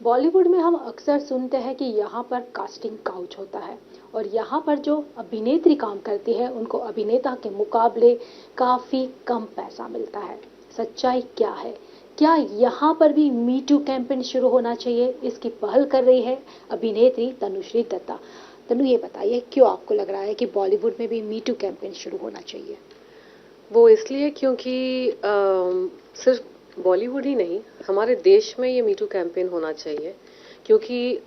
बॉलीवुड में हम अक्सर सुनते हैं कि यहाँ पर कास्टिंग काउच होता है और यहाँ पर जो अभिनेत्री काम करती है उनको अभिनेता के मुकाबले काफ़ी कम पैसा मिलता है। सच्चाई क्या है? क्या यहाँ पर भी मी टू कैंपेन शुरू होना चाहिए? इसकी पहल कर रही है अभिनेत्री तनुश्री दत्ता। तनु, ये बताइए क्यों आपको लग रहा है कि बॉलीवुड में भी मी टू कैंपेन शुरू होना चाहिए? वो इसलिए क्योंकि सिर्फ बॉलीवुड ही नहीं, हमारे देश में ये मीटू कैंपेन होना चाहिए। क्योंकि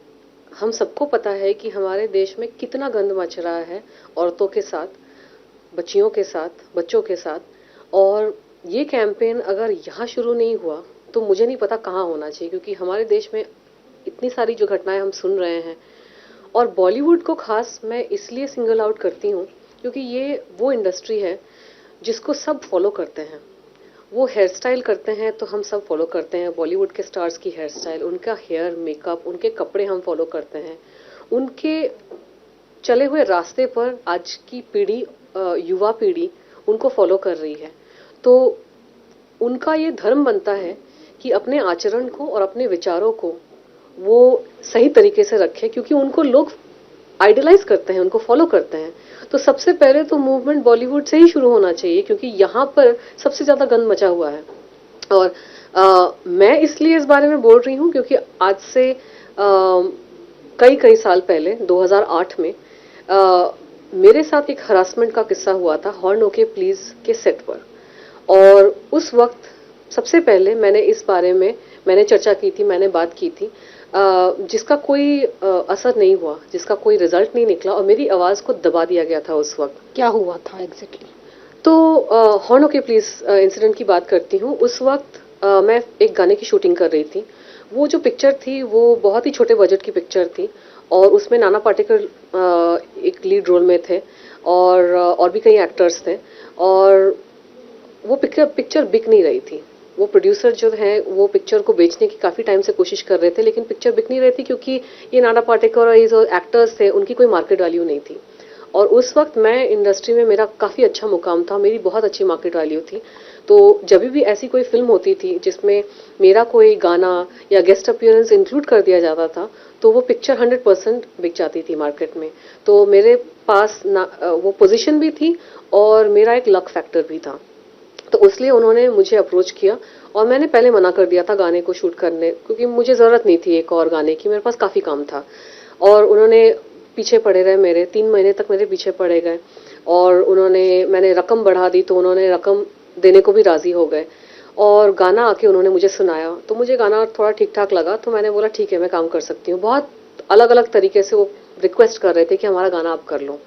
हम सबको पता है कि हमारे देश में कितना गंद मच रहा है औरतों के साथ, बच्चियों के साथ, बच्चों के साथ। और ये कैंपेन अगर यहाँ शुरू नहीं हुआ तो मुझे नहीं पता कहाँ होना चाहिए, क्योंकि हमारे देश में इतनी सारी जो घटनाएं हम सुन रहे हैं। और बॉलीवुड को खास मैं इसलिए सिंगल आउट करती हूँ क्योंकि ये वो इंडस्ट्री है जिसको सब फॉलो करते हैं। वो हेयर स्टाइल करते हैं तो हम सब फॉलो करते हैं, बॉलीवुड के स्टार्स की हेयर स्टाइल, उनका हेयर मेकअप, उनके कपड़े हम फॉलो करते हैं। उनके चले हुए रास्ते पर आज की पीढ़ी, युवा पीढ़ी उनको फॉलो कर रही है। तो उनका ये धर्म बनता है कि अपने आचरण को और अपने विचारों को वो सही तरीके से रखे, क्योंकि उनको लोग आइडलाइज करते हैं, उनको फॉलो करते हैं। तो सबसे पहले तो मूवमेंट बॉलीवुड से ही शुरू होना चाहिए, क्योंकि यहाँ पर सबसे ज्यादा गंद मचा हुआ है। और मैं इसलिए इस बारे में बोल रही हूँ क्योंकि आज से कई कई साल पहले 2008 में मेरे साथ एक हरासमेंट का किस्सा हुआ था हॉर्न ओके प्लीज के सेट पर। और उस वक्त सबसे पहले मैंने इस बारे में मैंने चर्चा की थी, मैंने बात की थी, जिसका कोई असर नहीं हुआ, जिसका कोई रिजल्ट नहीं निकला और मेरी आवाज को दबा दिया गया था उस वक्त। क्या हुआ था एग्जैक्टली? तो हॉर्न ओके प्लीज इंसिडेंट की बात करती हूँ। उस वक्त मैं एक गाने की शूटिंग कर रही थी। वो जो पिक्चर थी वो बहुत ही छोटे बजट की पिक्चर थी और उसमें नाना पाटेकर एक लीड रोल में थे और भी कई एक्टर्स थे। और वो पिक्चर बिक नहीं रही थी। वो प्रोड्यूसर जो है वो पिक्चर को बेचने की काफी टाइम से कोशिश कर रहे थे, लेकिन पिक्चर बिक नहीं रही थी क्योंकि ये नाना पाटेकर और ये जो एक्टर्स थे उनकी कोई मार्केट वैल्यू नहीं थी। और उस वक्त मैं इंडस्ट्री में, मेरा काफी अच्छा मुकाम था, मेरी बहुत अच्छी मार्केट वैल्यू थी। तो जब भी ऐसी कोई फिल्म होती थी जिसमें मेरा कोई गाना या गेस्ट अपीयरेंस इंक्लूड कर दिया जाता था तो वो पिक्चर 100% बिक जाती थी मार्केट में। तो मेरे पास वो पोजीशन भी थी और मेरा एक लक फैक्टर भी था। तो इसलिए उन्होंने मुझे अप्रोच किया और मैंने पहले मना कर दिया था गाने को शूट करने, क्योंकि मुझे जरूरत नहीं थी एक और गाने की, मेरे पास काफी काम था। और उन्होंने पीछे पड़े रहे, मेरे 3 महीने तक मेरे पीछे पड़े गए। और मैंने रकम बढ़ा दी तो उन्होंने रकम देने को भी राजी हो गए। और गाना आके उन्होंने मुझे सुनाया तो मुझे गाना थोड़ा ठीक ठाक लगा, तो मैंने बोला ठीक है मैं काम कर सकती हूँ। बहुत अलग अलग तरीके से वो रिक्वेस्ट कर रहे थे कि हमारा गाना आप कर लो।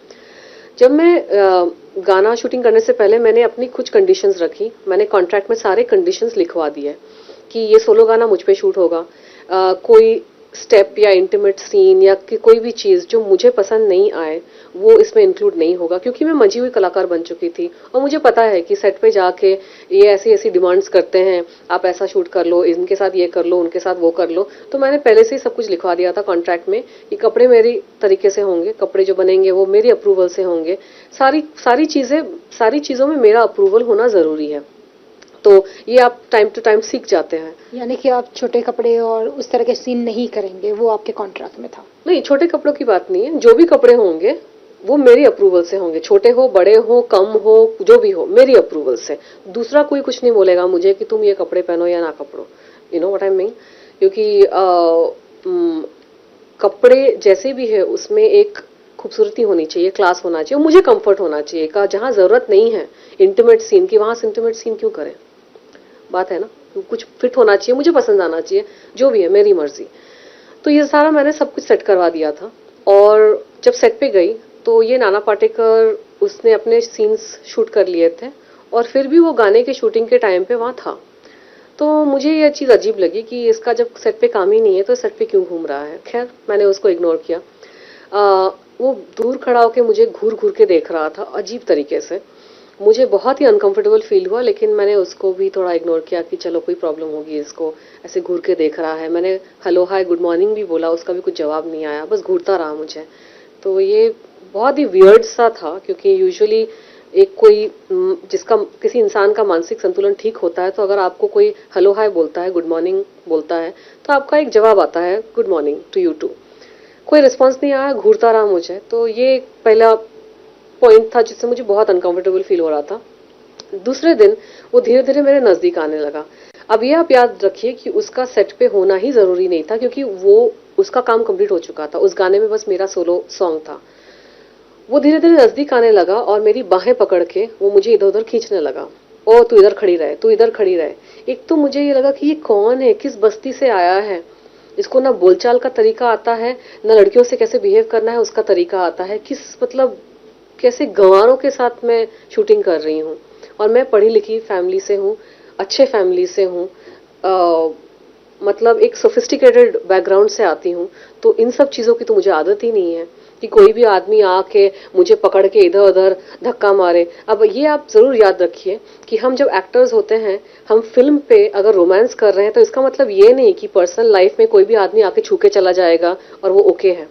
जब मैं गाना शूटिंग करने से पहले मैंने अपनी कुछ कंडीशंस रखी। मैंने कॉन्ट्रैक्ट में सारे कंडीशंस लिखवा दिए कि ये सोलो गाना मुझ पे शूट होगा। कोई स्टेप या इंटीमेट सीन या कि कोई भी चीज जो मुझे पसंद नहीं आए वो इसमें इंक्लूड नहीं होगा, क्योंकि मैं मंझी हुई कलाकार बन चुकी थी और मुझे पता है कि सेट पे जाके ये ऐसी ऐसी डिमांड्स करते हैं, आप ऐसा शूट कर लो, इनके साथ ये कर लो, उनके साथ वो कर लो। तो मैंने पहले से ही सब कुछ लिखवा दिया था कॉन्ट्रैक्ट में कि कपड़े मेरी तरीके से होंगे, कपड़े जो बनेंगे वो मेरी अप्रूवल से होंगे। सारी सारी चीजों में मेरा अप्रूवल होना जरूरी है। तो ये आप टाइम टू टाइम सीख जाते हैं। यानी कि आप छोटे कपड़े और उस तरह के सीन नहीं करेंगे, वो आपके कॉन्ट्रैक्ट में था? नहीं, छोटे कपड़ों की बात नहीं है, जो भी कपड़े होंगे वो मेरी अप्रूवल से होंगे, छोटे हो, बड़े हो, कम हो, जो भी हो, मेरी अप्रूवल से। दूसरा कोई कुछ नहीं बोलेगा मुझे कि तुम ये कपड़े पहनो या ना कपड़ो। You know what I mean? क्योंकि कपड़े जैसे भी है उसमें एक खूबसूरती होनी चाहिए, क्लास होना चाहिए, मुझे कंफर्ट होना चाहिए। का जहां जरूरत नहीं है इंटीमेट सीन की, वहां से इंटीमेट सीन क्यों करें? बात है ना, कुछ फिट होना चाहिए, मुझे पसंद आना चाहिए, जो भी है मेरी मर्जी। तो ये सारा मैंने सब कुछ सेट करवा दिया था। और जब सेट पे गई तो ये नाना पाटेकर उसने अपने सीन्स शूट कर लिए थे और फिर भी वो गाने के शूटिंग के टाइम पे वहां था। तो मुझे ये चीज अजीब लगी कि इसका जब सेट पे काम ही नहीं है तो सेट पे क्यों घूम रहा है। खैर मैंने उसको इग्नोर किया। वो दूर खड़ा होकर मुझे घूर घूर के देख रहा था अजीब तरीके से। मुझे बहुत ही अनकंफर्टेबल फील हुआ, लेकिन मैंने उसको भी थोड़ा इग्नोर किया कि चलो कोई प्रॉब्लम होगी, इसको ऐसे घूर के देख रहा है। मैंने हेलो हाय गुड मॉर्निंग भी बोला, उसका भी कुछ जवाब नहीं आया, बस घूरता रहा मुझे। तो ये बहुत ही वियर्ड सा था, क्योंकि यूजुअली एक कोई जिसका किसी इंसान का मानसिक संतुलन ठीक होता है, तो अगर आपको कोई हेलो हाय बोलता है, गुड मॉर्निंग बोलता है, तो आपका एक जवाब आता है good morning to you too. कोई रिस्पॉन्स नहीं आया, घूरता रहा मुझे, तो ये पहला पॉइंट था जिससे मुझे बहुत अनकंफर्टेबल फील हो रहा था। दूसरे दिन वो धीरे धीरे मेरे नजदीक आने लगा। अब ये आप याद रखिए कि उसका सेट पे होना ही जरूरी नहीं था, क्योंकि वो उसका काम कंप्लीट हो चुका था, उस गाने में बस मेरा सोलो सॉन्ग था। वो धीरे धीरे नजदीक आने लगा और मेरी बाहें पकड़ के वो मुझे इधर उधर खींचने लगा। ओ तू इधर खड़ी रहे, तू इधर खड़ी रहे। एक तो मुझे ये लगा कि ये कौन है, किस बस्ती से आया है, इसको ना बोलचाल का तरीका आता है, ना लड़कियों से कैसे बिहेव करना है उसका तरीका आता है, किस मतलब कैसे गंवारों के साथ मैं शूटिंग कर रही हूँ। और मैं पढ़ी लिखी फैमिली से हूँ, अच्छे फैमिली से हूँ, मतलब एक सोफिस्टिकेटेड बैकग्राउंड से आती हूँ, तो इन सब चीजों की तो मुझे आदत ही नहीं है कि कोई भी आदमी आके मुझे पकड़ के इधर उधर धक्का मारे। अब ये आप जरूर याद रखिए कि हम जब एक्टर्स होते हैं, हम फिल्म पे अगर रोमांस कर रहे हैं, तो इसका मतलब ये नहीं कि पर्सनल लाइफ में कोई भी आदमी आके छू के चला जाएगा और वो ओके है।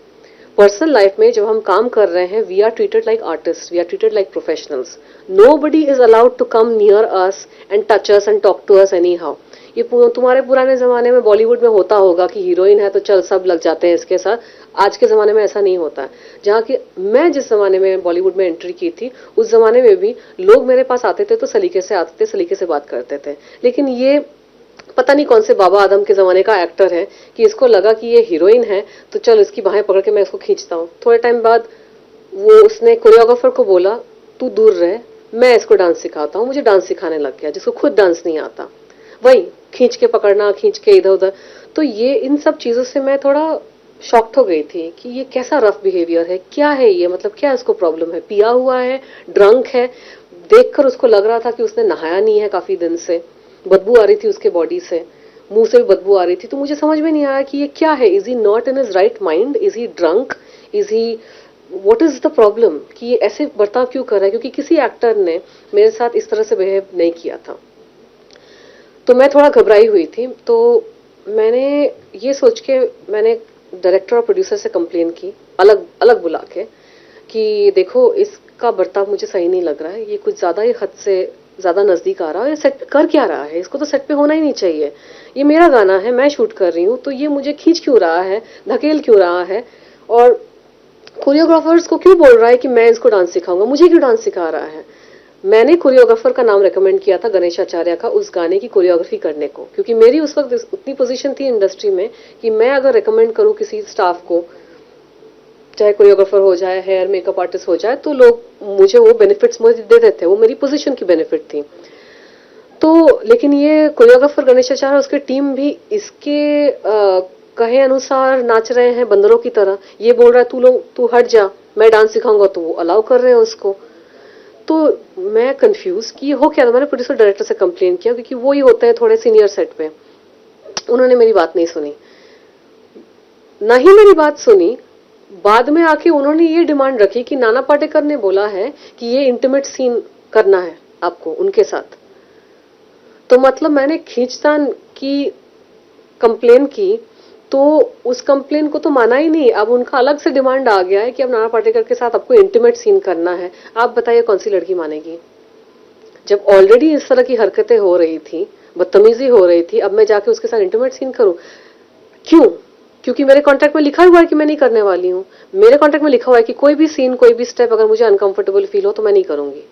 पर्सनल लाइफ में जब हम काम कर रहे हैं, we are treated like artist, we are treated like professionals. Nobody is allowed to come near us and touch us and talk to us anyhow. ये तुम्हारे पुराने जमाने में बॉलीवुड में होता होगा कि हीरोइन है तो चल सब लग जाते हैं इसके साथ। आज के जमाने में ऐसा नहीं होता है। जहाँ की मैं जिस जमाने में बॉलीवुड में एंट्री की थी, उस जमाने में भी लोग मेरे पास आते थे तो सलीके से आते थे, सलीके से बात करते थे। लेकिन ये पता नहीं कौन से बाबा आदम के जमाने का एक्टर है कि इसको लगा कि ये हीरोइन है तो चल इसकी बाहें पकड़ के मैं इसको खींचता हूँ। थोड़े टाइम बाद वो उसने कोरियोग्राफर को बोला तू दूर रहे, मैं इसको डांस सिखाता हूँ। मुझे डांस सिखाने लग गया, जिसको खुद डांस नहीं आता, वही खींच के पकड़ना, खींच के इधर उधर। तो ये इन सब चीजों से मैं थोड़ा शॉक्ड हो गई थी कि ये कैसा रफ बिहेवियर है, क्या है ये, मतलब क्या इसको प्रॉब्लम है, पिया हुआ है, ड्रंक है। देखकर उसको लग रहा था कि उसने नहाया नहीं है काफी दिन से, बदबू आ रही थी उसके बॉडी से, मुंह से भी बदबू आ रही थी। तो मुझे समझ में नहीं आया कि ये क्या है, is he not in his right mind, is he drunk, is he what is the problem, कि ये ऐसे बर्ताव क्यों कर रहा है, क्योंकि किसी एक्टर ने मेरे साथ इस तरह से बिहेव नहीं किया था। तो मैं थोड़ा घबराई हुई थी। तो मैंने ये सोच के मैंने डायरेक्टर और प्रोड्यूसर से कंप्लेन की, अलग अलग बुला के, कि देखो इसका बर्ताव मुझे सही नहीं लग रहा है, ये कुछ ज्यादा ही हद से ज्यादा नजदीक आ रहा है, ये सेट पे कर क्या रहा है, इसको तो सेट पे होना ही नहीं चाहिए। ये मेरा गाना है, मैं शूट कर रही हूँ, तो ये मुझे खींच क्यों रहा है, धकेल क्यों रहा है, और कोरियोग्राफर्स को क्यों बोल रहा है कि मैं इसको डांस सिखाऊंगा, मुझे क्यों डांस सिखा रहा है। मैंने कोरियोग्राफर का नाम रेकमेंड किया था गणेश आचार्य का, उस गाने की कोरियोग्राफी करने को, क्योंकि मेरी उस वक्त उतनी पोजीशन थी इंडस्ट्री में कि मैं अगर रेकमेंड करूं किसी स्टाफ को, चाहे कोरियोग्राफर हो जाए, हेयर मेकअप आर्टिस्ट हो जाए, तो लोग मुझे वो बेनिफिट्स मुझे दे देते, वो मेरी पोजीशन की बेनिफिट थी। तो लेकिन ये कोरियोग्राफर गणेश आचार्य, उसकी टीम भी इसके कहे अनुसार नाच रहे हैं बंदरों की तरह। ये बोल रहा है तू लोग तू हट जा, मैं डांस सिखाऊंगा, तो वो अलाउ कर रहे हैं उसको। तो मैं कंफ्यूज कि हो क्या था। मैंने प्रोड्यूसर डायरेक्टर से कंप्लेन किया, क्योंकि वो ही होते हैं थोड़े सीनियर सेट पे। उन्होंने मेरी बात नहीं सुनी, ना ही मेरी बात सुनी। बाद में आके उन्होंने ये डिमांड रखी कि नाना पाटेकर ने बोला है कि ये इंटीमेट सीन करना है आपको उनके साथ। तो मतलब मैंने खींचतान की कंप्लेन की, तो उस कंप्लेन को तो माना ही नहीं। अब उनका अलग से डिमांड आ गया है कि अब नाना पाटेकर के साथ आपको इंटीमेट सीन करना है। आप बताइए कौन सी लड़की मानेगी, जब ऑलरेडी इस तरह की हरकतें हो रही थी, बदतमीजी हो रही थी, अब मैं जाके उसके साथ इंटीमेट सीन करूं, क्यों? क्योंकि मेरे कॉन्ट्रैक्ट में लिखा हुआ है कि मैं नहीं करने वाली हूं। मेरे कॉन्ट्रैक्ट में लिखा हुआ है कि कोई भी सीन, कोई भी स्टेप अगर मुझे अनकंफर्टेबल फील हो तो मैं नहीं करूंगी।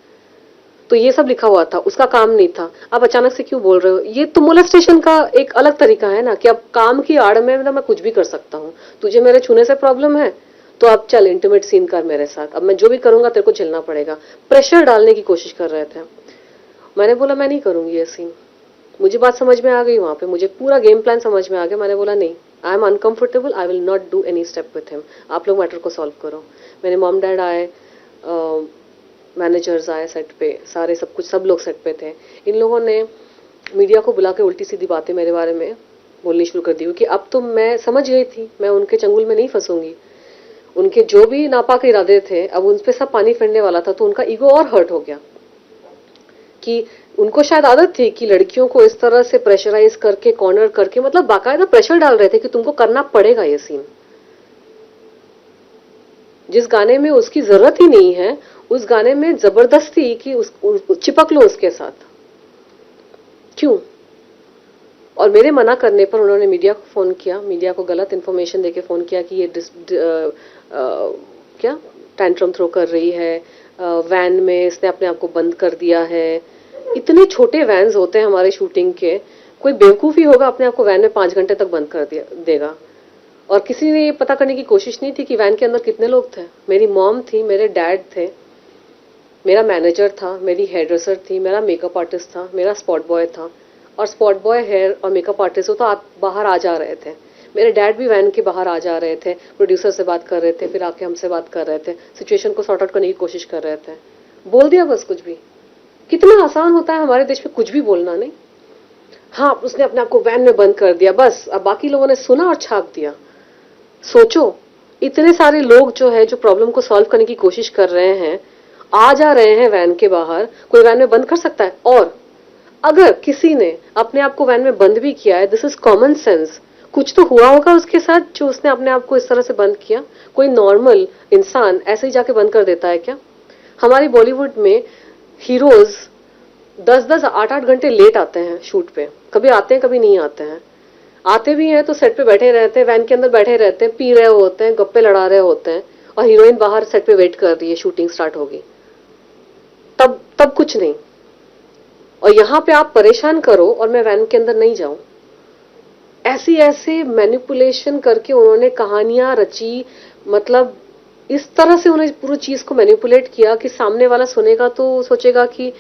तो ये सब लिखा हुआ था, उसका काम नहीं था। अब अचानक से क्यों बोल रहे हो? ये तो मोलेस्टेशन का एक अलग तरीका है ना, कि अब काम की आड़ में ना मैं कुछ भी कर सकता हूँ। तुझे मेरे छूने से प्रॉब्लम है तो अब चल इंटीमेट सीन कर मेरे साथ, अब मैं जो भी करूंगा तेरे को झेलना पड़ेगा। प्रेशर डालने की कोशिश कर रहे थे। मैंने बोला मैं नहीं करूंगी ये सीन। मुझे बात समझ में आ गई, वहां पे मुझे पूरा गेम प्लान समझ में आ गया। मैंने बोला नहीं, I am uncomfortable, I will not do any step with him. आप लोग मैटर को सॉल्व करो। मेरे मॉम डैड आए, मैनेजर्स आए सेट पे, सारे सब कुछ, सब लोग सेट पे थे। इन लोगों ने मीडिया को बुला के उल्टी सीधी बातें मेरे बारे में बोलनी शुरू कर दी, क्योंकि अब तो मैं समझ गई थी मैं उनके चंगुल में नहीं फंसूंगी। उनके जो भी नापाक इरादे थे, अब उन पे सब पानी फेरने वाला था। तो उनका ईगो और हर्ट हो गया, कि उनको शायद आदत थी कि लड़कियों को इस तरह से प्रेशराइज करके, कॉर्नर करके, मतलब बाकायदा प्रेशर डाल रहे थे कि तुमको करना पड़ेगा ये सीन। जिस गाने में उसकी जरूरत ही नहीं है, उस गाने में जबरदस्ती कि चिपक लो उसके साथ, क्यों? और मेरे मना करने पर उन्होंने मीडिया को फोन किया, मीडिया को गलत इंफॉर्मेशन देके फोन किया कि ये क्या टैंट्रम थ्रो कर रही है, वैन में इसने अपने आप को बंद कर दिया है। इतने छोटे वैन्स होते हैं हमारे शूटिंग के, कोई बेवकूफी होगा अपने आप को वैन में 5 घंटे तक बंद कर देगा। और किसी ने ये पता करने की कोशिश नहीं थी कि वैन के अंदर कितने लोग थे। मेरी मॉम थी, मेरे डैड थे, मेरा मैनेजर था, मेरी हेयर ड्रेसर थी, मेरा मेकअप आर्टिस्ट था, मेरा स्पॉट बॉय था। और स्पॉट बॉय, हेयर और मेकअप आर्टिस्ट तो बाहर आ जा रहे थे। मेरे डैड भी वैन के बाहर आ जा रहे थे, प्रोड्यूसर से बात कर रहे थे, फिर आके हमसे बात कर रहे थे, सिचुएशन को सॉर्ट आउट करने की कोशिश कर रहे थे। बोल दिया बस कुछ भी। कितना आसान होता है हमारे देश में कुछ भी बोलना, नहीं? हाँ, उसने अपने आप को वैन में बंद कर दिया, बस अब बाकी लोगों ने सुना और छाप दिया। सोचो, इतने सारे लोग जो है, जो प्रॉब्लम को सॉल्व करने की कोशिश कर रहे हैं, आ जा रहे हैं वैन के बाहर, कोई वैन में बंद कर सकता है? और अगर किसी ने अपने आप को वैन में बंद भी किया है, दिस इज कॉमन सेंस, कुछ तो हुआ होगा उसके साथ जो उसने अपने आप को इस तरह से बंद किया। कोई नॉर्मल इंसान ऐसे ही जाके बंद कर देता है क्या? हमारी बॉलीवुड में हीरोज 10-10, 8-8 घंटे लेट आते हैं शूट पे, कभी आते हैं कभी नहीं आते हैं। आते भी हैं तो सेट पे बैठे रहते हैं, वैन के अंदर बैठे रहते हैं, पी रहे होते हैं, गप्पे लड़ा रहे होते हैं, और हीरोइन बाहर सेट पे वेट कर रही है, शूटिंग स्टार्ट होगी, तब कुछ नहीं। और यहां पे आप परेशान करो और मैं वैन के अंदर नहीं जाऊं। ऐसी ऐसे मैनिपुलेशन करके उन्होंने कहानियां रची, मतलब इस तरह से उन्होंने पूरी चीज को मैनिपुलेट किया कि सामने वाला सुनेगा तो सोचेगा कि,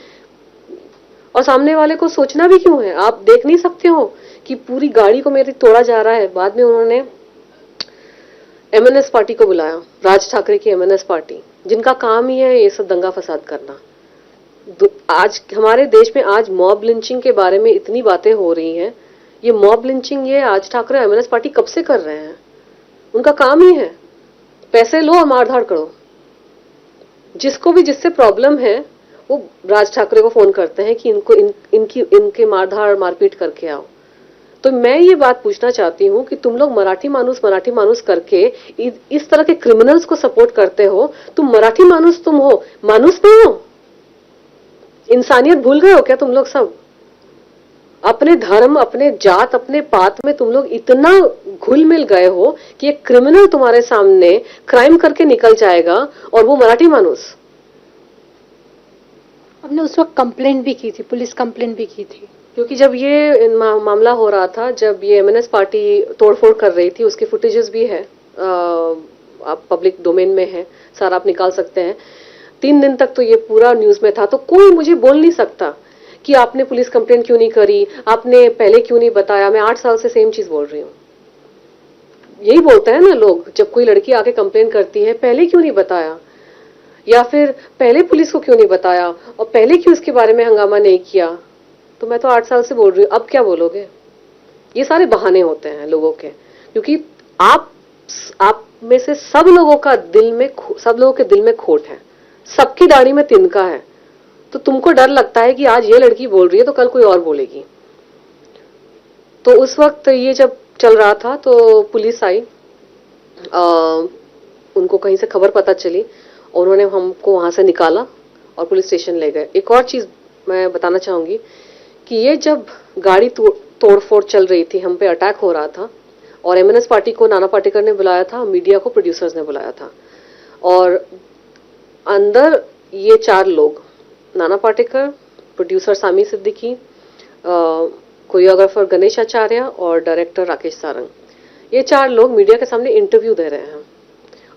और सामने वाले को सोचना भी क्यों है? आप देख नहीं सकते हो कि पूरी गाड़ी को मेरी तोड़ा जा रहा है। बाद में उन्होंने एमएनएस पार्टी को बुलाया, राज ठाकरे की एमएनएस पार्टी, जिनका काम ही है ये सब दंगा फसाद करना। आज हमारे देश में आज मॉब लिंचिंग के बारे में इतनी बातें हो रही हैं। ये मॉब लिंचिंग ये राज ठाकरे एमएनएस पार्टी कब से कर रहे हैं? उनका काम ही है पैसे लो और मारधाड़ करो। जिसको भी जिससे प्रॉब्लम है वो राज ठाकरे को फोन करते हैं कि इनके मारधाड़ मारपीट करके आओ। तो मैं ये बात पूछना चाहती हूँ कि तुम लोग मराठी मानुस करके इस तरह के क्रिमिनल्स को सपोर्ट करते हो। तुम मराठी मानुस तुम हो, मानुस नहीं हो? इंसानियत भूल गए हो क्या तुम लोग सब? अपने धर्म, अपने जात, अपने पात में तुम लोग इतना घुल मिल गए हो कि एक क्रिमिनल तुम्हारे सामने क्राइम करके निकल जाएगा और वो मराठी मानुस। हमने उस वक्त कंप्लेंट भी की थी, पुलिस कंप्लेंट भी की थी, क्योंकि जब ये मामला हो रहा था, जब ये एमएनएस पार्टी तोड़फोड़ कर रही थी, उसके फुटेजेस भी है, आप पब्लिक डोमेन में है, सारा आप निकाल सकते हैं। 3 दिन तक तो ये पूरा न्यूज में था, तो कोई मुझे बोल नहीं सकता कि आपने पुलिस कंप्लेंट क्यों नहीं करी, आपने पहले क्यों नहीं बताया। मैं 8 साल से सेम चीज बोल रही हूँ। यही बोलते हैं ना लोग, जब कोई लड़की आके कंप्लेन करती है, पहले क्यों नहीं बताया, या फिर पहले पुलिस को क्यों नहीं बताया, और पहले क्यों इसके बारे में हंगामा नहीं किया। तो मैं तो 8 साल से बोल रही हूँ, अब क्या बोलोगे? ये सारे बहाने होते हैं लोगों के, क्योंकि आप में से सब लोगों के दिल में खोट है, सबकी दाढ़ी में तिनका है। तो तुमको डर लगता है कि आज ये लड़की बोल रही है तो कल कोई और बोलेगी। तो उस वक्त ये जब चल रहा था तो पुलिस आई, उनको कहीं से खबर पता चली और उन्होंने हमको वहां से निकाला और पुलिस स्टेशन ले गए। एक और चीज मैं बताना चाहूंगी कि ये जब गाड़ी तोड़फोड़ चल रही थी, हम पे अटैक हो रहा था, और एमएनएस पार्टी को नाना पाटेकर ने बुलाया था, मीडिया को प्रोड्यूसर्स ने बुलाया था, और अंदर ये 4 लोग, नाना पाटेकर, प्रोड्यूसर सामी सिद्दीकी, कोरियोग्राफर गणेश आचार्य और डायरेक्टर राकेश सारंग, ये 4 लोग मीडिया के सामने इंटरव्यू दे रहे हैं।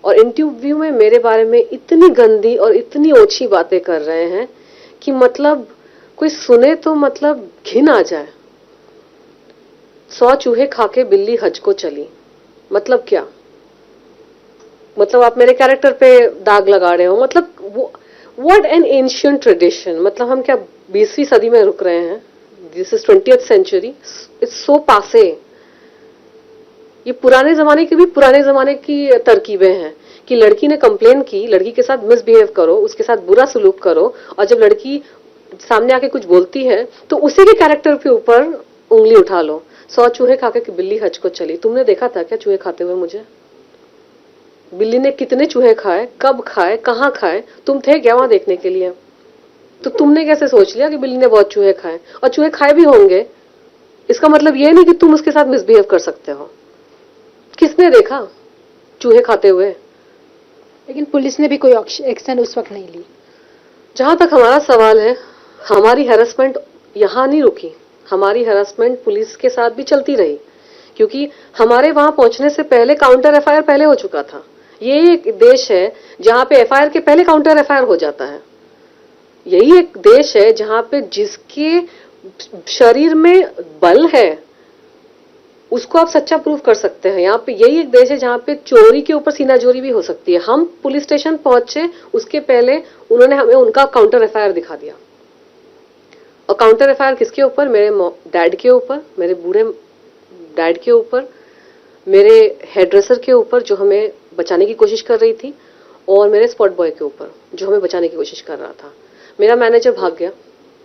और इंटरव्यू में मेरे बारे में इतनी गंदी और इतनी ओछी बातें कर रहे हैं कि मतलब कोई सुने तो मतलब घिन आ जाए। 100 चूहे खाके बिल्ली हज को चली, मतलब क्या? मतलब आप मेरे कैरेक्टर पे दाग लगा रहे हो, मतलब व्हाट एन एंशिएंट ट्रेडिशन। मतलब हम क्या 20वीं सदी में रुक रहे हैं? This is 20th century, it's so passé. ये पुराने जमाने की तरकीबें हैं कि लड़की ने कंप्लेन की, लड़की के साथ मिसबिहेव करो, उसके साथ बुरा सलूक करो, और जब लड़की सामने आके कुछ बोलती है तो उसी के कैरेक्टर के ऊपर उंगली उठा लो। 100 चूहे खाके कि बिल्ली हज को चली। तुमने देखा था क्या चूहे खाते हुए मुझे? बिल्ली ने कितने चूहे खाए, कब खाए, कहाँ खाए, तुम थे क्या वहां देखने के लिए? तो तुमने कैसे सोच लिया कि बिल्ली ने बहुत चूहे खाए? और चूहे खाए भी होंगे, इसका मतलब ये नहीं कि तुम उसके साथ मिसबिहेव कर सकते हो। किसने देखा चूहे खाते हुए? लेकिन पुलिस ने भी कोई एक्शन उस वक्त नहीं ली। जहां तक हमारा सवाल है, हमारी हैरेसमेंट यहां नहीं रुकी, हमारी हैरेसमेंट पुलिस के साथ भी चलती रही, क्योंकि हमारे वहां पहुंचने से पहले काउंटर एफआईआर पहले हो चुका था। ये एक देश है जहां पे एफआईआर के पहले काउंटर एफआईआर हो जाता है। यही एक देश है जहां पे जिसके शरीर में बल है उसको आप सच्चा प्रूफ कर सकते हैं। यहाँ पे यही एक देश है जहाँ पे चोरी के ऊपर सीनाजोरी भी हो सकती है। हम पुलिस स्टेशन पहुंचे उसके पहले उन्होंने हमें उनका काउंटर एफआईआर दिखा दिया। और काउंटर एफआईआर किसके ऊपर? मेरे डैड के ऊपर, मेरे बूढ़े डैड के ऊपर, मेरे हेयरड्रेसर के ऊपर जो हमें बचाने की कोशिश कर रही थी, और मेरे स्पॉट बॉय के ऊपर जो हमें बचाने की कोशिश कर रहा था। मेरा मैनेजर भाग गया,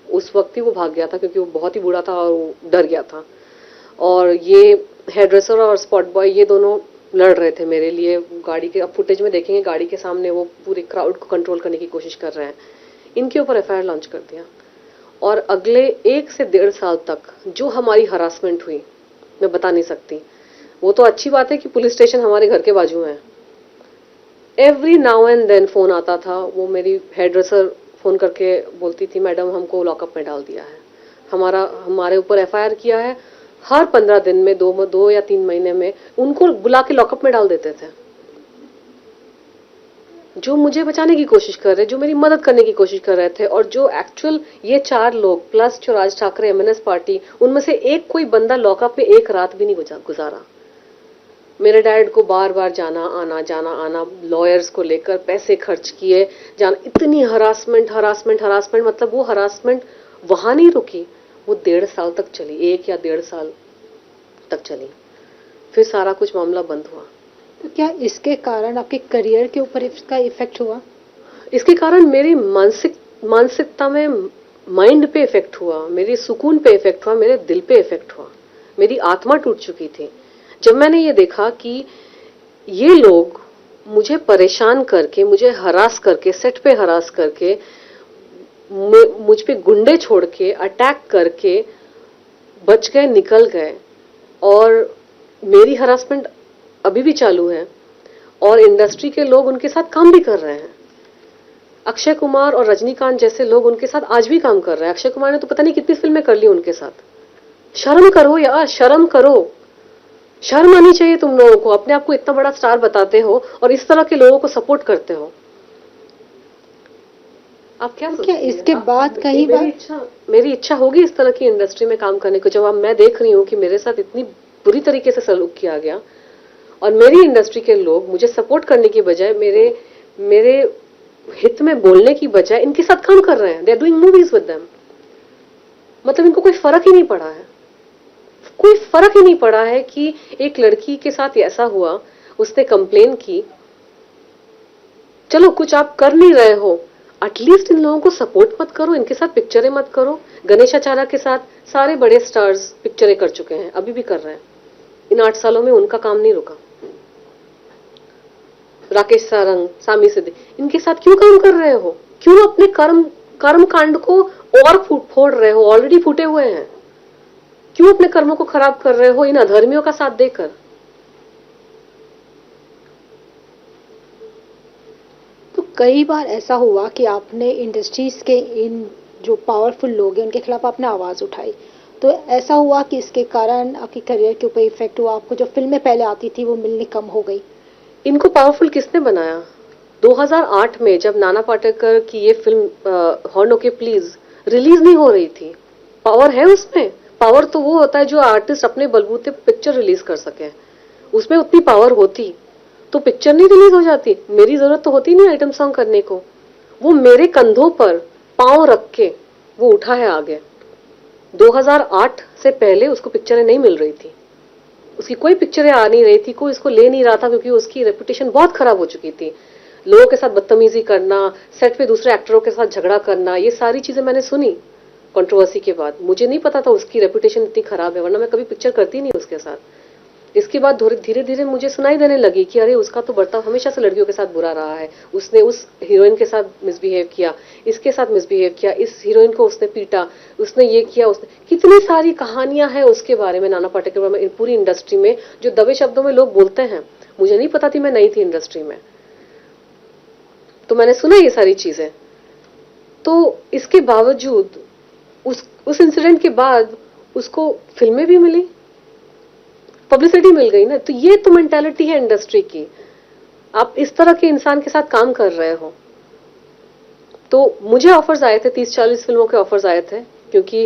उस वक्त ही वो भाग गया था क्योंकि वो बहुत ही बूढ़ा था और वो डर गया था। और ये हेयरड्रेसर और स्पॉट बॉय ये दोनों लड़ रहे थे मेरे लिए गाड़ी के। अब फुटेज में देखेंगे गाड़ी के सामने वो पूरे क्राउड को कंट्रोल करने की कोशिश कर रहे हैं। इनके ऊपर एफआईआर लॉन्च कर दिया। और अगले 1 से 1.5 साल तक जो हमारी हरासमेंट हुई मैं बता नहीं सकती। वो तो अच्छी बात है कि पुलिस स्टेशन हमारे घर के बाजू में है। Every now and then phone आता था। वो मेरी हेयरड्रेसर फोन करके बोलती थी, मैडम हमको लॉकअप में डाल दिया है, हमारे ऊपर एफआईआर किया है। हर 15 दिन में, 2 या 3 महीने में उनको बुला के लॉकअप में डाल देते थे। जो मुझे बचाने की कोशिश कर रहे, जो मेरी मदद करने की कोशिश कर रहे थे, और जो एक्चुअल ये 4 लोग प्लस जो राज ठाकरे एमएनएस पार्टी, उनमें से एक कोई बंदा लॉकअप में एक रात भी नहीं गुजारा। मेरे डैड को बार बार जाना आना, लॉयर्स को लेकर पैसे खर्च किए जाना, इतनी हरासमेंट मतलब वो हरासमेंट वहां नहीं रुकी, वो 1.5 साल तक चली, 1 या 1.5 साल तक चली। फिर सारा कुछ मामला बंद हुआ। तो क्या इसके कारण आपके करियर के ऊपर इसका इफेक्ट हुआ? इसके कारण मेरी मानसिकता में, माइंड पे इफेक्ट हुआ, मेरी सुकून पे इफेक्ट हुआ, मेरे दिल पे इफेक्ट हुआ। मेरी आत्मा टूट चुकी थी जब मैंने ये देखा कि ये लोग मुझे परेशान करके, मुझे हरास करके, सेट पे हरास करके, मुझ पे गुंडे छोड़ के, अटैक करके बच गए, निकल गए। और मेरी हरासमेंट अभी भी चालू है और इंडस्ट्री के लोग उनके साथ काम भी कर रहे हैं। अक्षय कुमार और रजनीकांत जैसे लोग उनके साथ आज भी काम कर रहे हैं। अक्षय कुमार ने तो पता नहीं कितनी फिल्में कर ली उनके साथ। शर्म करो यार, शर्म करो, शर्म आनी चाहिए तुम लोगों को। अपने आप को इतना बड़ा स्टार बताते हो और इस तरह के लोगों को सपोर्ट करते हो। आप क्या इसके बाद कहीं बार मेरी इच्छा होगी इस तरह की इंडस्ट्री में काम करने को, जब अब मैं देख रही हूँ कि मेरे साथ इतनी बुरी तरीके से सलूक किया गया और मेरी इंडस्ट्री के लोग मुझे सपोर्ट करने की बजाय, मेरे हित में बोलने की बजाय इनके साथ काम कर रहे हैं। They are doing movies with them. मतलब इनको कोई फर्क ही नहीं पड़ा है, कोई फर्क ही नहीं पड़ा है कि एक लड़की के साथ ऐसा हुआ, उसने कंप्लेन की। चलो कुछ आप कर नहीं रहे हो, एटलीस्ट इन लोगों को सपोर्ट मत करो, इनके साथ पिक्चरें मत करो। गणेश आचार्य के साथ सारे बड़े स्टार्स पिक्चरें कर चुके हैं, अभी भी कर रहे हैं। इन 8 सालों में उनका काम नहीं रुका। राकेश सारंग, सामी सिद्धि, इनके साथ क्यों काम कर रहे हो? क्यों अपने कर्म कांड को और फोड़ रहे हो? ऑलरेडी फूटे हुए हैं। क्यों अपने कर्मों को खराब कर रहे हो इन अधर्मियों का साथ देकर? तो कई बार ऐसा हुआ कि आपने इंडस्ट्रीज के इन जो पावरफुल लोग हैं उनके खिलाफ आपने आवाज उठाई, तो ऐसा हुआ कि इसके कारण आपके करियर के ऊपर इफेक्ट हुआ, आपको जो फिल्में पहले आती थी वो मिलनी कम हो गई? इनको पावरफुल किसने बनाया? 2008 में जब नाना पाटेकर की ये film horn okay please release नहीं हो रही थी। पावर है उसमें? पावर तो वो होता है जो आर्टिस्ट अपने बलबूते पे पिक्चर रिलीज कर सके। उसमें उतनी पावर होती तो पिक्चर नहीं रिलीज हो जाती। मेरी जरूरत तो होती नहीं आइटम सॉन्ग करने को। वो मेरे कंधों पर पांव रख के वो उठा है आगे। 2008 से पहले उसको पिक्चरें नहीं मिल रही थी, उसकी कोई पिक्चरें आ नहीं रही थी, कोई इसको ले नहीं रहा था क्योंकि उसकी रेपुटेशन बहुत खराब हो चुकी थी। लोगों के साथ बदतमीजी करना, सेट पे दूसरे एक्टरों के साथ झगड़ा करना, ये सारी चीजें मैंने सुनी कंट्रोवर्सी के बाद। मुझे नहीं पता था उसकी रेपुटेशन इतनी खराब है, वरना मैं कभी पिक्चर करती नहीं उसके साथ। इसके बाद धीरे धीरे मुझे सुनाई देने लगी कि अरे उसका तो बर्ताव हमेशा से लड़कियों के साथ बुरा रहा है, उसने उस हीरोइन के साथ मिसबिहेव किया, इसके साथ मिसबिहेव किया, इस हीरोइन को उसने पीटा, उसने ये किया, उसने कितनी सारी कहानियां हैं उसके बारे में, नाना पाटेकर के बारे में, पूरी इंडस्ट्री में जो दबे शब्दों में लोग बोलते हैं। मुझे नहीं पता थी, मैं नई थी इंडस्ट्री में, तो मैंने सुना ये सारी चीजें। तो इसके बावजूद उस इंसिडेंट के बाद उसको फिल्में भी मिली, पब्लिसिटी मिल गई ना। तो ये तो मेंटालिटी है इंडस्ट्री की। आप इस तरह के इंसान के साथ काम कर रहे हो। तो मुझे ऑफर्स आए थे, 30-40 फिल्मों के ऑफर्स आए थे, क्योंकि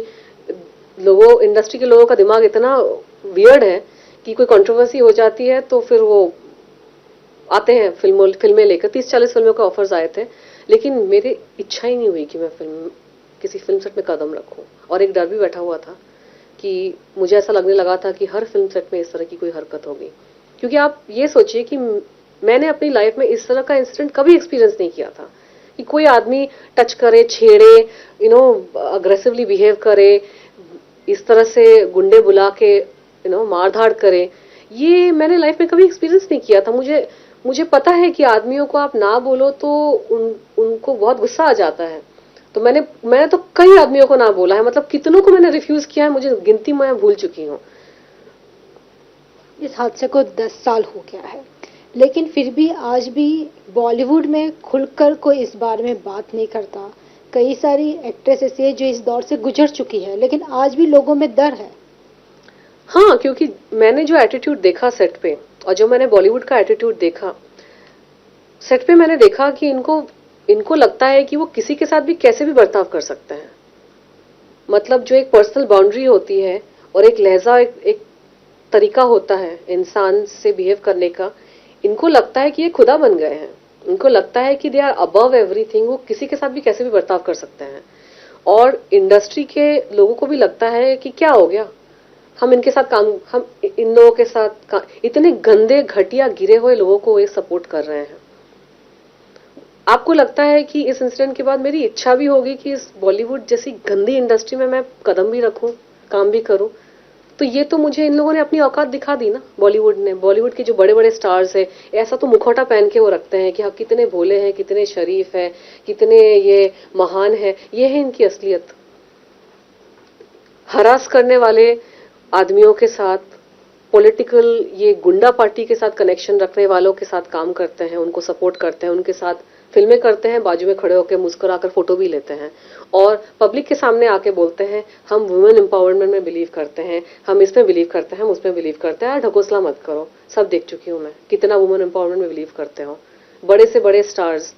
इंडस्ट्री के लोगों का दिमाग इतना वियर्ड है कि कोई कंट्रोवर्सी हो जाती है तो फिर वो आते हैं फिल्में लेकर। 30-40 फिल्मों के ऑफर्स आए थे, लेकिन मेरी इच्छा ही नहीं हुई कि मैं किसी फिल्म सेट में कदम रखूं। और एक डर भी बैठा हुआ था कि मुझे ऐसा लगने लगा था कि हर फिल्म सेट में इस तरह की कोई हरकत होगी। क्योंकि आप ये सोचिए कि मैंने अपनी लाइफ में इस तरह का इंसिडेंट कभी एक्सपीरियंस नहीं किया था कि कोई आदमी टच करे, छेड़े, अग्रेसिवली बिहेव करे, इस तरह से गुंडे बुला के मार धाड़ करे। ये मैंने लाइफ में कभी एक्सपीरियंस नहीं किया था। मुझे पता है कि आदमियों को आप ना बोलो तो उनको बहुत गुस्सा आ जाता है। तो मैंने तो कई आदमियों को ना बोला है, मतलब कितनों को मैंने रिफ्यूज किया है, मुझे गिनती मैं भूल चुकी हूँ। इस हादसे को 10 साल हो गया है, लेकिन फिर भी आज भी बॉलीवुड में खुलकर कोई इस बारे में बात नहीं करता। कई सारी एक्ट्रेस ऐसी है जो इस दौर से गुजर चुकी है, लेकिन आज भी लोगों में डर है। हाँ, क्योंकि मैंने जो एटीट्यूड देखा सेट पे, और जो मैंने बॉलीवुड का एटीट्यूड देखा सेट पे, मैंने देखा कि इनको लगता है कि वो किसी के साथ भी कैसे भी बर्ताव कर सकते हैं। मतलब जो एक पर्सनल बाउंड्री होती है और एक लहजा, एक तरीका होता है इंसान से बिहेव करने का, इनको लगता है कि ये खुदा बन गए हैं। इनको लगता है कि दे आर अबव एवरीथिंग, वो किसी के साथ भी कैसे भी बर्ताव कर सकते हैं। और इंडस्ट्री के लोगों को भी लगता है कि क्या हो गया, हम इन लोगों के साथ इतने गंदे, घटिया, गिरे हुए लोगों को ये सपोर्ट कर रहे हैं। आपको लगता है कि इस इंसिडेंट के बाद मेरी इच्छा भी होगी कि इस बॉलीवुड जैसी गंदी इंडस्ट्री में मैं कदम भी रखूं, काम भी करूं? तो ये तो मुझे इन लोगों ने अपनी औकात दिखा दी ना, बॉलीवुड ने। बॉलीवुड के जो बड़े बड़े स्टार्स है, ऐसा तो मुखौटा पहन के वो रखते हैं कि हाँ कितने भोले हैं, कितने शरीफ है, कितने ये महान है। ये है इनकी असलियत। हरास करने वाले आदमियों के साथ, पॉलिटिकल ये गुंडा पार्टी के साथ कनेक्शन रखने वालों के साथ काम करते हैं, उनको सपोर्ट करते हैं, उनके साथ फिल्में करते हैं, बाजू में खड़े होकर मुस्कुराकर फोटो भी लेते हैं, और पब्लिक के सामने आके बोलते हैं हम वुमेन एम्पावरमेंट में बिलीव करते हैं, हम इसमें बिलीव करते हैं, हम उसमें बिलीव करते हैं। ढकोसला मत करो, सब देख चुकी हूं मैं कितना वुमेन एम्पावरमेंट में बिलीव करते हो। बड़े से बड़े स्टार्स,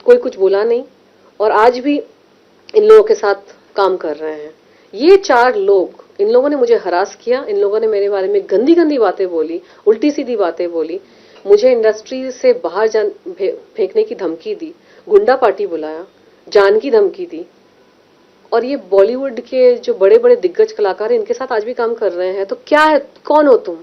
कोई कुछ बोला नहीं, और आज भी इन लोगों के साथ काम कर रहे हैं। ये 4 लोग, इन लोगों ने मुझे हरास किया, इन लोगों ने मेरे बारे में गंदी गंदी बातें बोली, उल्टी सीधी बातें बोली, मुझे इंडस्ट्री से बाहर फेंकने की धमकी दी, गुंडा पार्टी बुलाया, जान की धमकी दी। और ये बॉलीवुड के जो बड़े बड़े दिग्गज कलाकार हैं, इनके साथ आज भी काम कर रहे हैं। तो क्या है, कौन हो तुम?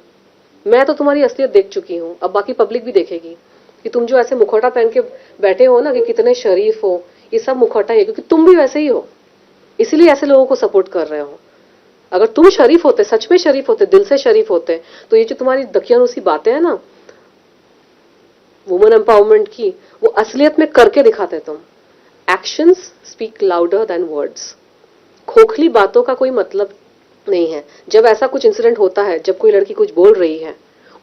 मैं तो तुम्हारी असलियत देख चुकी हूं, अब बाकी पब्लिक भी देखेगी कि तुम जो ऐसे मुखौटा पहन के बैठे हो ना कि कितने शरीफ हो, ये सब मुखौटा है, क्योंकि तुम भी वैसे ही हो, इसीलिए ऐसे लोगों को सपोर्ट कर रहे हो। अगर तुम शरीफ होते, सच में शरीफ होते, दिल से शरीफ होते, तो ये जो तुम्हारी दकियानूसी बातें हैं ना वुमेन एम्पावरमेंट की, वो असलियत में करके दिखाते तुम। Actions speak louder than words. खोखली बातों का कोई मतलब नहीं है। जब ऐसा कुछ इंसिडेंट होता है, जब कोई लड़की कुछ बोल रही है,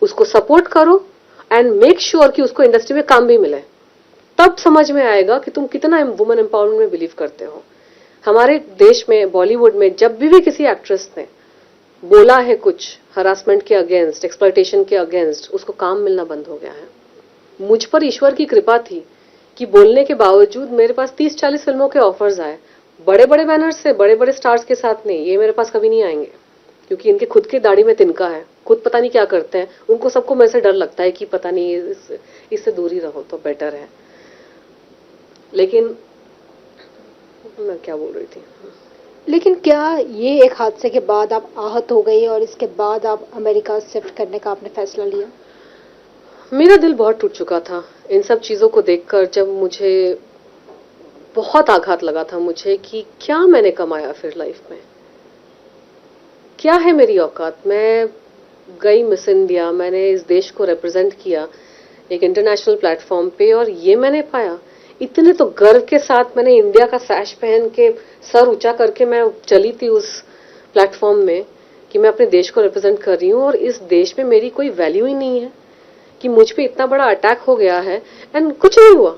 उसको सपोर्ट करो एंड मेक श्योर कि उसको इंडस्ट्री में काम भी मिले, तब समझ में आएगा कि तुम कितना वुमेन एम्पावरमेंट में बिलीव करते हो। हमारे देश में, बॉलीवुड में, जब भी किसी एक्ट्रेस ने बोला है कुछ हरासमेंट के अगेंस्ट, एक्सप्लॉयटेशन के अगेंस्ट, उसको काम मिलना बंद हो गया है। मुझ पर ईश्वर की कृपा थी कि बोलने के बावजूद मेरे पास 30-40 फिल्मों के ऑफर्स आए, बड़े बड़े बैनर्स से, बड़े बड़े स्टार्स के साथ नहीं। ये मेरे पास कभी नहीं आएंगे, क्योंकि इनके खुद की दाढ़ी में तिनका है, खुद पता नहीं क्या करते हैं। उनको सबको मेरे से डर लगता है कि पता नहीं, इससे दूर ही रहो तो बेटर है। लेकिन मैं क्या बोल रही थी? लेकिन क्या ये एक हादसे के बाद आप आहत हो गई और इसके बाद आप अमेरिका शिफ्ट करने का आपने फैसला लिया? मेरा दिल बहुत टूट चुका था इन सब चीजों को देखकर। जब मुझे बहुत आघात लगा था मुझे कि क्या मैंने कमाया फिर लाइफ में, क्या है मेरी औकात। गई मिस इंडिया, मैंने इस देश को रिप्रेजेंट किया एक इंटरनेशनल प्लेटफॉर्म पे, और ये मैंने पाया, इतने तो गर्व के साथ मैंने इंडिया का सैश पहन के सर ऊंचा करके मैं चली थी उस प्लेटफॉर्म में कि मैं अपने देश को रिप्रेजेंट कर रही हूँ, और इस देश में मेरी कोई वैल्यू ही नहीं है कि मुझ पे इतना बड़ा अटैक हो गया है एंड कुछ नहीं हुआ,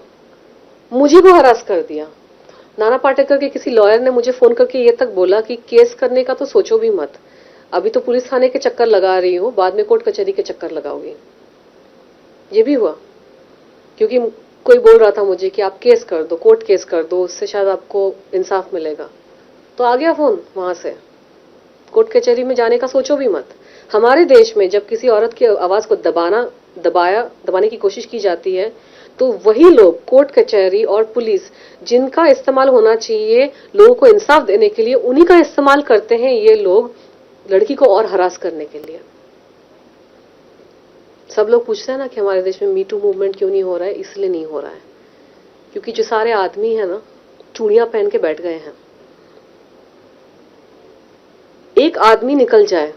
मुझे को हरास कर दिया। नाना पाटेकर के किसी लॉयर ने मुझे फोन करके ये तक बोला कि केस करने का तो सोचो भी मत, अभी तो पुलिस थाने के चक्कर लगा रही हो, बाद में कोर्ट कचहरी के चक्कर लगाओगी। ये भी हुआ क्योंकि कोई बोल रहा था मुझे कि आप केस कर दो, कोर्ट केस कर दो, उससे शायद आपको इंसाफ मिलेगा। तो आ गया फोन वहां से, कोर्ट कचहरी में जाने का सोचो भी मत। हमारे देश में जब किसी औरत की आवाज को दबाने की कोशिश की जाती है, तो वही लोग कोर्ट कचहरी और पुलिस जिनका इस्तेमाल होना चाहिए लोगों को इंसाफ देने के लिए, उन्हीं का इस्तेमाल करते हैं ये लोग लड़की को और हरास करने के लिए। सब लोग पूछते हैं ना कि हमारे देश में मीटू मूवमेंट क्यों नहीं हो रहा है, इसलिए नहीं हो रहा है क्योंकि जो सारे आदमी है ना चूड़ियां पहन के बैठ गए हैं। एक आदमी निकल जाए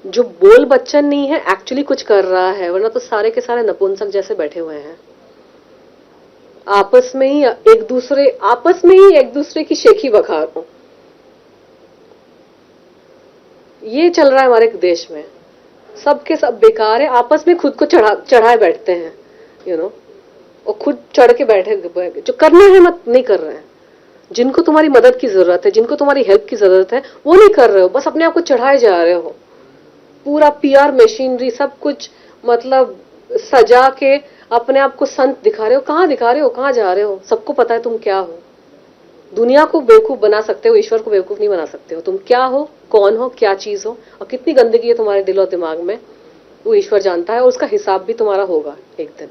जो बोल बच्चन नहीं है, एक्चुअली कुछ कर रहा है, वरना तो सारे के सारे नपुंसक जैसे बैठे हुए हैं, आपस में ही एक दूसरे की शेखी बखार हो। ये चल रहा है हमारे देश में, सबके सब बेकार है, आपस में खुद को चढ़ाए बैठते हैं, और खुद चढ़ के बैठे, जो करना है मत नहीं कर रहे हैं। जिनको तुम्हारी मदद की जरूरत है, जिनको तुम्हारी हेल्प की जरूरत है, वो नहीं कर रहे हो, बस अपने आप को चढ़ाए जा रहे हो। पूरा पीआर मशीनरी सब कुछ मतलब सजा के अपने आप को संत दिखा रहे हो। कहां दिखा रहे हो, कहां जा रहे हो? सबको पता है तुम क्या हो। दुनिया को बेवकूफ बना सकते हो, ईश्वर को बेवकूफ नहीं बना सकते हो। तुम क्या हो, कौन हो, क्या चीज हो, और कितनी गंदगी है तुम्हारे दिल और दिमाग में, वो ईश्वर जानता है, और उसका हिसाब भी तुम्हारा होगा एक दिन।